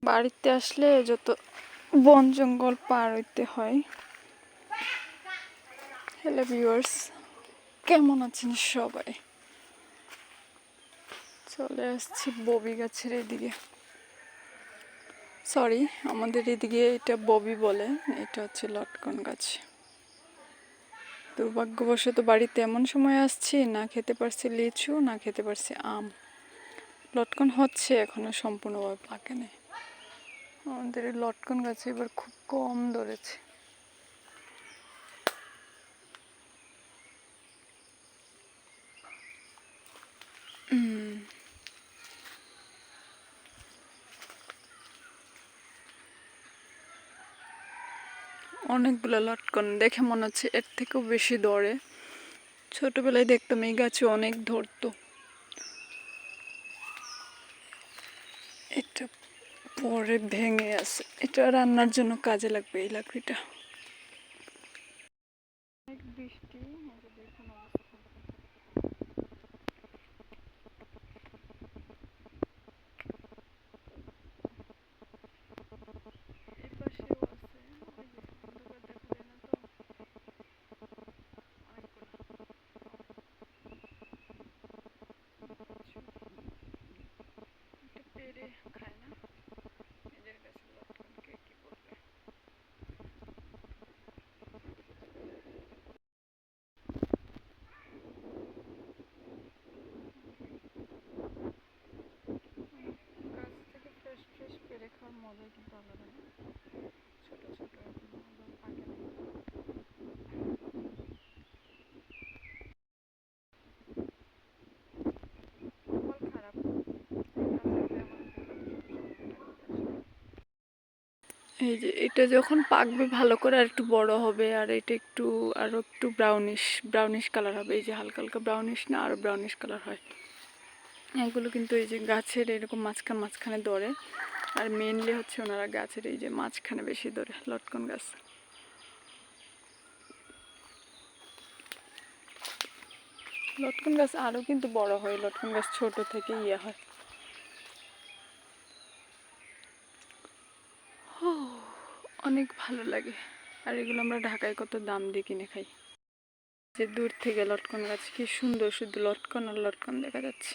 বাড়িতে আসলে যত বন জঙ্গল পার হইতে হয়। হ্যালো ভিউয়ার্স, কেমন আছেন সবাই? চলে আসছি ববি গাছের এদিকে। সরি, আমাদের এদিকে এটা ববি বলে, এটা হচ্ছে লটকন গাছ। দুর্ভাগ্যবশত বাড়িতে এমন সময় আসছি, না খেতে পারছি লিচু, না খেতে পারছি আম। লটকন হচ্ছে, এখনো সম্পূর্ণভাবে পাকে নেই। আমাদের এই লটকন গাছে এবার খুব কম ধরেছে। অনেকগুলো লটকন, দেখে মনে হচ্ছে এর থেকেও বেশি ধরে। ছোটবেলায় দেখতাম এই গাছে অনেক ধরতো। এটা পরে ভেঙে আছে, এটা রান্নার জন্য কাজে লাগবে এই লাকড়িটা। অনেক বৃষ্টি, দেখুন অবস্থা। এই পাশেও আছে, ওই যে অন্ধকার দেখা যায় না তো। এটা পেরে খায় না, নিজের কাছে লটকনকে কি বলবে। গাছ থেকে ফ্রেশ ফ্রেশ পেরে খাওয়ার মজাই কিন্তু আলাদা। ছোট ছোট এখনো আবার পাকে নাই। কপাল খারাপ, এই যে এটা যখন পাকবে ভালো করে আর একটু বড় হবে, আর এটা একটু আরো একটু ব্রাউনিশ ব্রাউনিশ কালার হবে। এই যে হালকা হালকা ব্রাউনিশ না, আরো ব্রাউনিশ কালার হয়। এগুলো কিন্তু এই যে গাছের এরকম মাঝখানে ধরে, আর মেইনলি হচ্ছে ওনারা গাছের এই যে মাঝখানে বেশি ধরে লটকন গাছ। লটকন গাছ আরো কিন্তু বড় হয়, লটকন গাছ ছোট থেকে ইয়ে হয়। অনেক ভালো লাগে। আর এগুলো আমরা ঢাকায় কত দাম দিয়ে কিনে খাই। যে দূর থেকে লটকন গাছ কি সুন্দর, শুধু লটকন আর লটকন দেখা যাচ্ছে।